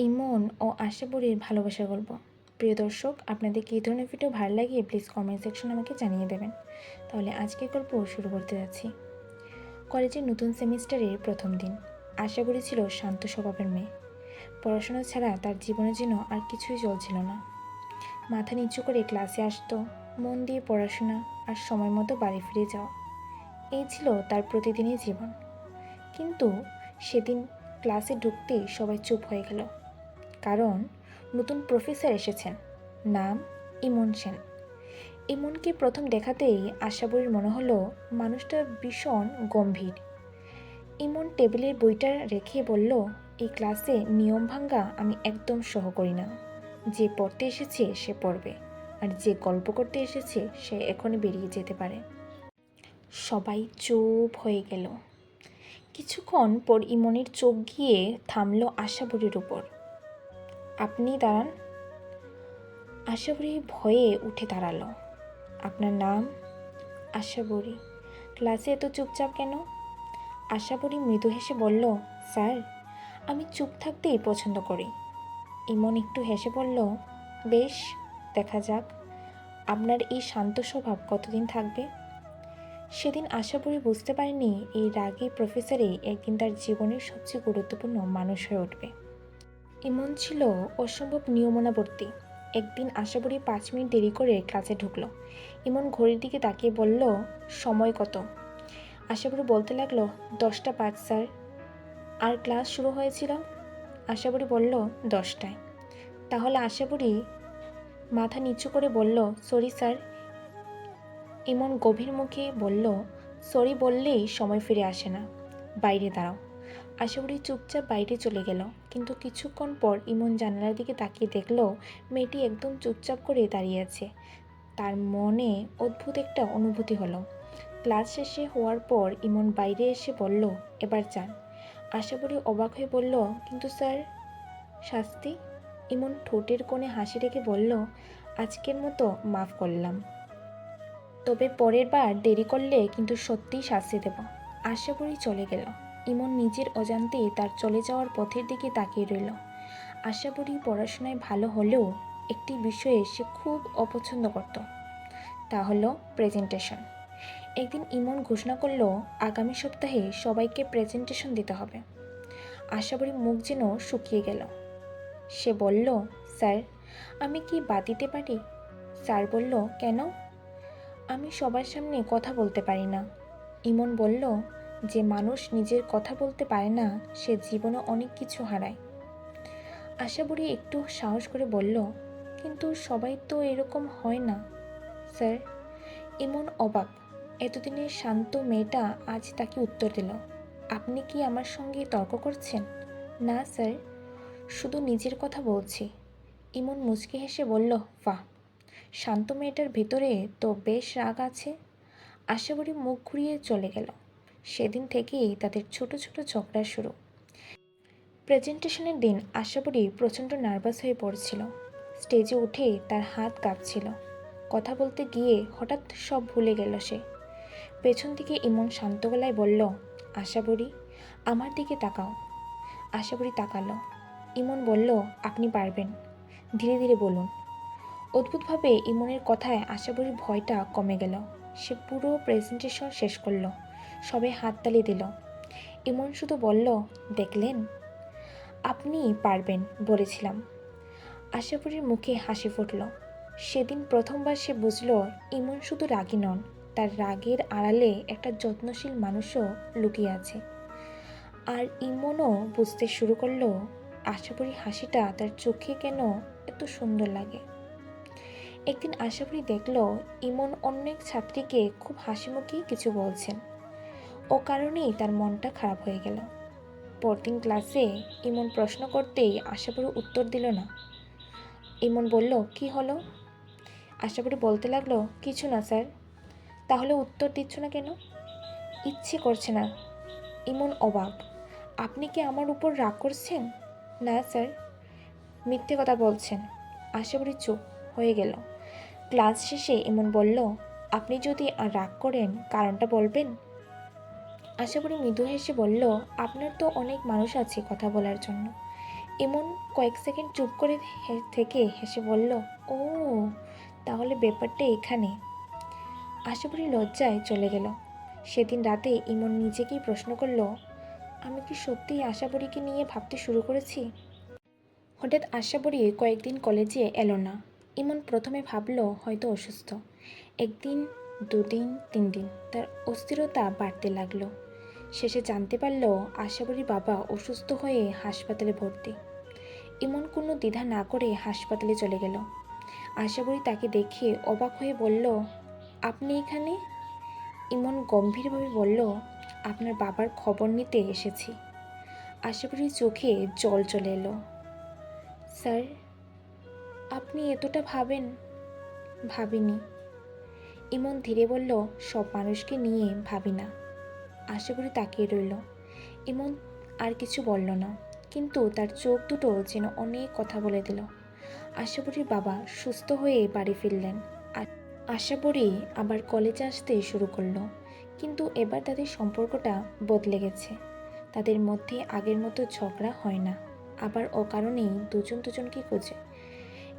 ইমন ও আশাবরীর ভালোবাসার গল্প। প্রিয় দর্শক, আপনাদের কী ধরনের ভিডিও ভালো লাগে প্লিজ কমেন্ট সেকশনে আমাকে জানিয়ে দেবেন। তাহলে আজকের গল্প শুরু করতে যাচ্ছি। কলেজের নতুন সেমিস্টারের প্রথম দিন। আশাবরী ছিল শান্ত স্বভাবের মেয়ে। পড়াশোনা ছাড়া তার জীবনে যেন আর কিছুই চলছিল না। মাথা নিচু করে ক্লাসে আসতো, মন দিয়ে পড়াশোনা আর সময় মতো বাড়ি ফিরে যাওয়া। এই ছিল তার প্রতিদিনের জীবন। কিন্তু সেদিন ক্লাসে ঢুকতেই সবাই চুপ হয়ে গেল, কারণ নতুন প্রফেসর এসেছেন। নাম ইমন সেন। ইমনকে প্রথম দেখাতেই আশাবরীর মনে হলো মানুষটা ভীষণ গম্ভীর। ইমন টেবিলের বইটা রেখে বলল, এই ক্লাসে নিয়ম ভাঙ্গা আমি একদম সহ করি না। যে পড়তে এসেছে সে পড়বে, আর যে গল্প করতে এসেছে সে এখনই বেরিয়ে যেতে পারে। সবাই চুপ হয়ে গেল। কিছুক্ষণ পর ইমনের চোখ গিয়ে থামল আশাবরীর উপর। আপনি দাঁড়ান। আশাবরী ভয়ে উঠে দাঁড়ালো। আপনার নাম? আশাবরী। ক্লাসে এত চুপচাপ কেন? আশাবরী মৃদু হেসে বলল, স্যার, আমি চুপ থাকতেই পছন্দ করি। ইমন একটু হেসে বলল, বেশ, দেখা যাক আপনার এই শান্ত স্বভাব কতদিন থাকবে। সেদিন আশাবরী বুঝতে পারেনি এই রাগী প্রফেসরই একদিন তার জীবনের সবচেয়ে গুরুত্বপূর্ণ মানুষ হয়ে উঠবে। ইমন ছিল অসম্ভব নিয়মনাবর্তী। একদিন আশাবরী 5 মিনিট দেরি করে ক্লাসে ঢুকলো। ইমন ঘড়ির দিকে তাকিয়ে বলল, সময় কত? আশাবরী বলতে লাগলো, 10টা 5 স্যার। আর ক্লাস শুরু হয়েছিল? আশাবরী বলল, 10টায়। তাহলে আশাবরী মাথা নিচু করে বলল, সরি স্যার। ইমন গভীর মুখে বলল, সরি বললেই সময় ফিরে আসে না, বাইরে দাঁড়াও। আশাবরী চুপচাপ বাইরে চলে গেল। কিন্তু কিছুক্ষণ পর ইমন জানালার দিকে তাকিয়ে দেখল মেয়েটি একদম চুপচাপ করে দাঁড়িয়ে আছে। তার মনে অদ্ভুত একটা অনুভূতি হলো। ক্লাস শেষে হওয়ার পর ইমন বাইরে এসে বলল, এবার যান। আশাবরী অবাক হয়ে বলল, কিন্তু স্যার, শাস্তি? ইমন ঠোঁটের কোণে হাসি রেখে বলল, আজকের মতো মাফ করলাম, তবে পরের বার দেরি করলে কিন্তু সত্যিই শাস্তি দেব। আশাবরী চলে গেল। ইমন নিজের অজান্তেই তার চলে যাওয়ার পথের দিকে তাকিয়ে রইল। আশাবরী পড়াশোনায় ভালো হলেও একটি বিষয়ে সে খুব অপছন্দ করত, তা হলো প্রেজেন্টেশন। একদিন ইমন ঘোষণা করল, আগামী সপ্তাহে সবাইকে প্রেজেন্টেশন দিতে হবে। আশাবরী মুখ যেন শুকিয়ে গেল। সে বলল, স্যার, আমি কি বাদ দিতে পারি? স্যার বলল, কেন? আমি সবার সামনে কথা বলতে পারি না। ইমন বলল, যে মানুষ নিজের কথা বলতে পারে না সে জীবনে অনেক কিছু হারায়। আশাবরী একটু সাহস করে বলল, কিন্তু সবাই তো এরকম হয় না স্যার। ইমন অবাক। এতদিনের শান্ত মেয়েটা আজ তাকে উত্তর দিল, আপনি কি আমার সঙ্গে তর্ক করছেন? না স্যার, শুধু নিজের কথা বলছি। ইমন মুচকি হেসে বলল, বাহ, শান্ত মেয়েটার ভিতরে তো বেশ রাগ আছে। আশাবরী মুখ ঘুরিয়ে চলে গেল। সেদিন থেকেই তাদের ছোট ছোট ঝগড়া শুরু। প্রেজেন্টেশনের দিন আশাবরী প্রচণ্ড নার্ভাস হয়ে পড়ছিল। স্টেজে উঠে তার হাত কাঁপছিল। কথা বলতে গিয়ে হঠাৎ সব ভুলে গেল সে। পেছন থেকে ইমন শান্ত গলায় বলল, আশাবরী, আমার দিকে তাকাও। আশাবরী তাকালো। ইমন বলল, আপনি পারবেন, ধীরে ধীরে বলুন। অদ্ভুতভাবে ইমনের কথায় আশাবরীর ভয়টা কমে গেল। সে পুরো প্রেজেন্টেশন শেষ করল। সবাই হাততালি দিল। ইমন শুধু বলল, দেখলেন, আপনি পারবেন বলেছিলাম। আশাবরীর মুখে হাসি ফুটল। সেদিন প্রথমবার সে বুঝল ইমন শুধু রাগী নন, তার রাগের আড়ালে একটা যত্নশীল মানুষও লুকিয়ে আছে। আর ইমনও বুঝতে শুরু করলো আশাবরীর হাসিটা তার চোখে কেন এত সুন্দর লাগে। একদিন আশাবরী দেখল ইমন অন্য এক ছাত্রীকে খুব হাসিমুখে কিছু বলছেন। ও কারণেই তার মনটা খারাপ হয়ে গেল। পরদিন ক্লাসে ইমন প্রশ্ন করতেই আশাবরী উত্তর দিল না। ইমন বলল, কি হলো? আশাবরী বলতে লাগলো, কিছু না স্যার। তাহলে উত্তর দিচ্ছ না কেন? ইচ্ছে করছে না। ইমন অবাক, আপনি কি আমার উপর রাগ করছেন? না স্যার। মিথ্যে কথা বলছেন। আশাবরী চুপ হয়ে গেল। ক্লাস শেষে ইমন বলল, আপনি যদি আর রাগ করেন কারণটা বলবেন? আশাবরী মৃদু হেসে বলল, আপনার তো অনেক মানুষ আছে কথা বলার জন্য। এমন কয়েক সেকেন্ড চুপ করে থেকে হেসে বলল, ও তাহলে ব্যাপারটা এখানে। আশাবরী লজ্জায় চলে গেল। সেদিন রাতে ইমন নিজেকেই প্রশ্ন করল, আমি কি সত্যিই আশাবরীকে নিয়ে ভাবতে শুরু করেছি? হঠাৎ আশাবরী কয়েকদিন কলেজে এলো না। ইমন প্রথমে ভাবল হয়তো অসুস্থ। একদিন, দুদিন, 3 দিন তার অস্থিরতা বাড়তে লাগলো। শেষে জানতে পারল আশাবরীর বাবা অসুস্থ হয়ে হাসপাতালে ভর্তি। ইমন কোনো দ্বিধা না করে হাসপাতালে চলে গেল। আশাবরী তাকে দেখে অবাক হয়ে বলল, আপনি এখানে? ইমন গম্ভীরভাবে বলল, আপনার বাবার খবর নিতে এসেছি। আশাবরীর চোখে জল চলে এলো। স্যার, আপনি এতটা ভাবেন? ভাবিনি। ইমন ধীরে বলল, সব মানুষকে নিয়ে ভাবি না। আশাবরী তাকিয়ে রইল। ইমন আর কিছু বলল না, কিন্তু তার চোখ দুটো যেন অনেক কথা বলে দিল। আশাবরীর বাবা সুস্থ হয়ে বাড়ি ফিরলেন। আশাবরী আবার কলেজে আসতে শুরু করলো, কিন্তু এবার তাদের সম্পর্কটা বদলে গেছে। তাদের মধ্যে আগের মতো ঝগড়া হয় না, আবার অকারণেই দুজন দুজনকে খোঁজে।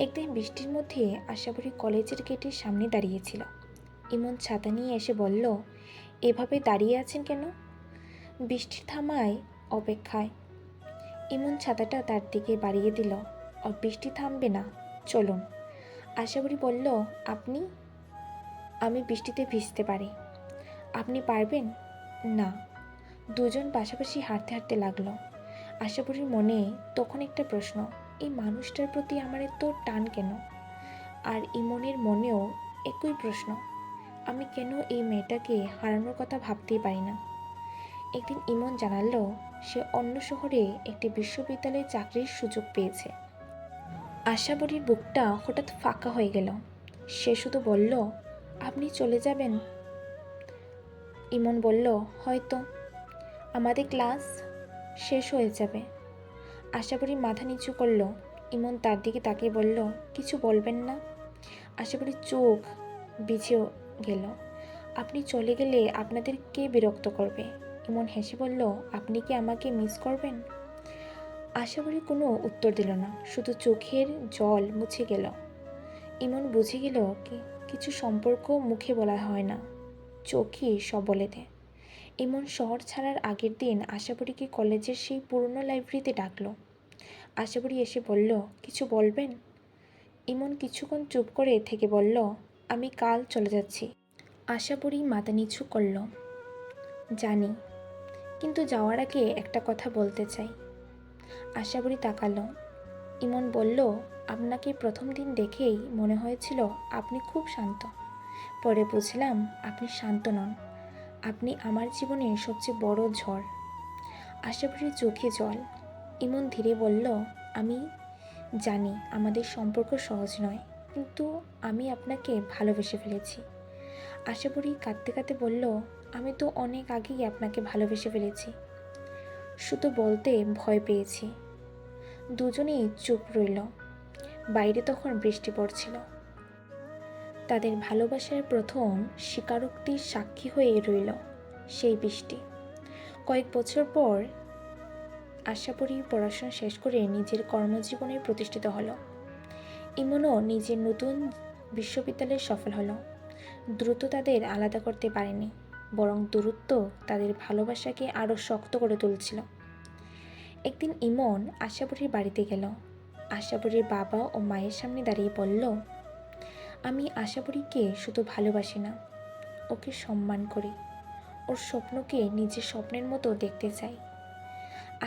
একদিন বৃষ্টির মধ্যে আশাবরী কলেজের গেটের সামনে দাঁড়িয়েছিল। ইমন ছাতা নিয়ে এসে বলল, এভাবে দাঁড়িয়ে আছেন কেন? বৃষ্টির থামায় অপেক্ষায়। ইমন ছাতাটা তার দিকে বাড়িয়ে দিল। বৃষ্টি থামবে না, চলুন। আশাবরী বলল, আপনি? আমি বৃষ্টিতে ভিজতে পারি, আপনি পারবেন না? দুজন পাশাপাশি হাঁটতে হাঁটতে লাগলো। আশাবরীর মনে তখন একটা প্রশ্ন, এই মানুষটার প্রতি আমার এত টান কেন? আর ইমনের মনেও একই প্রশ্ন, আমি কেন এই মেয়েটাকে হারানোর কথা ভাবতেই পারি না। একদিন ইমন জানালো সে অন্য শহরে একটি বিশ্ববিদ্যালয়ে চাকরির সুযোগ পেয়েছে। আশাবরীর বুকটা হঠাৎ ফাঁকা হয়ে গেল। সে শুধু বলল, আপনি চলে যাবেন? ইমন বলল, হয়তো। আমাদের ক্লাস শেষ হয়ে যাবে। আশাবরী মাথা নিচু করল। ইমন তার দিকে তাকিয়ে বলল, কিছু বলবেন না? আশাবরীর চোখ ভিজে গেল। আপনি চলে গেলে আপনাদের কে বিরক্ত করবে? ইমন হেসে বলল, আপনি কি আমাকে মিস করবেন? আশাবরী কোনো উত্তর দিল না, শুধু চোখের জল মুছে গেল। ইমন বুঝে গেল কিছু সম্পর্ক মুখে বলা হয় না, চোখই সব বলে দেয়। ইমন শহর ছাড়ার আগের দিন আশাবরীকে কলেজের সেই পুরনো লাইব্রেরিতে ডাকলো। আশাবরী এসে বলল, কিছু বলবেন? ইমন কিছুক্ষণ চুপ করে থেকে বলল, আমি কাল চলে যাচ্ছি। আশাবরী মাথা নিচু করল, জানি, কিন্তু যাওয়ার আগে একটা কথা বলতে চাই। আশাবরী তাকালো। ইমন বলল, আপনাকে প্রথম দিন দেখেই মনে হয়েছিল আপনি খুব শান্ত। পরে বুঝলাম আপনি শান্ত নন, আপনি আমার জীবনের সবচেয়ে বড় ঝড়। আশাবরীর চোখে জল। ইমন ধীরে বলল, আমি জানি আমাদের সম্পর্ক সহজ নয়, কিন্তু আমি আপনাকে ভালোবেসে ফেলেছি। আশাবরী কাঁদতে কাঁদতে বলল, আমি তো অনেক আগেই আপনাকে ভালোবেসে ফেলেছি, শুধু বলতে ভয় পেয়েছি। দুজনেই চুপ রইল। বাইরে তখন বৃষ্টি পড়ছিল। তাদের ভালোবাসার প্রথম স্বীকারোক্তির সাক্ষী হয়ে রইল সেই বৃষ্টি। কয়েক বছর পর আশাবরী পড়াশোনা শেষ করে নিজের কর্মজীবনে প্রতিষ্ঠিত হলো। ইমনও নিজের নতুন বিশ্ববিদ্যালয়ে সফল হলো। দ্রুত তাদের আলাদা করতে পারেনি, বরং দূরত্ব তাদের ভালোবাসাকে আরও শক্ত করে তুলছিল। একদিন ইমন আশাবরীর বাড়িতে গেল। আশাবরীর বাবা ও মায়ের সামনে দাঁড়িয়ে বলল, আমি আশাবরীকে শুধু ভালোবাসি না, ওকে সম্মান করি, ওর স্বপ্নকে নিজের স্বপ্নের মতো দেখতে চাই।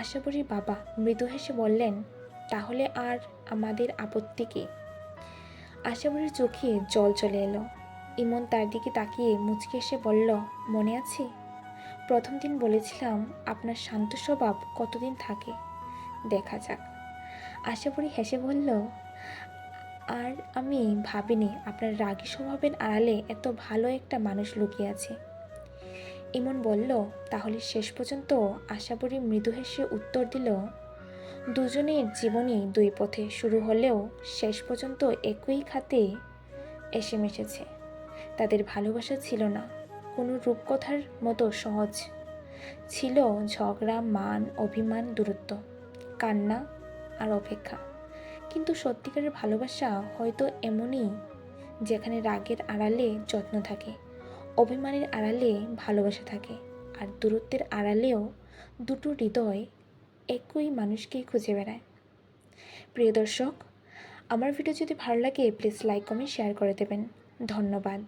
আশাবরীর বাবা মৃদু হেসে বললেন, তাহলে আর আমাদের আপত্তি কি? আশাবরীর চোখে জল চলে এলো। ইমন তার দিকে তাকিয়ে মুচকি এসে বলল, মনে আছে প্রথম দিন বলেছিলাম আপনার শান্ত স্বভাব কতদিন থাকে, দেখা যাক। আশাবরী হেসে বলল, আর আমি ভাবিনি আপনার রাগী স্বভাবের আড়ালে এত ভালো একটা মানুষ লুকিয়ে আছে। ইমন বলল, তাহলে শেষ পর্যন্ত? আশাবরী মৃদু হেসে উত্তর দিল, দুজনের জীবনই দুই পথে শুরু হলেও শেষ পর্যন্ত একই খাতে এসে মিশেছে। তাদের ভালোবাসা ছিল না কোনো রূপকথার মতো সহজ, ছিল ঝগড়া, মান, অভিমান, দূরত্ব, কান্না আর অপেক্ষা। কিন্তু সত্যিকারের ভালোবাসা হয়তো এমনই, যেখানে রাগের আড়ালে যত্ন থাকে, অভিমানের আড়ালে ভালোবাসা থাকে, আর দূরত্বের আড়ালেও দুটো হৃদয় একই মানুষকেই খুঁজে বেড়ায়। প্রিয় দর্শক, আমার ভিডিও যদি ভালো লাগে প্লিজ লাইক কমেন্ট শেয়ার করে দেবেন। ধন্যবাদ।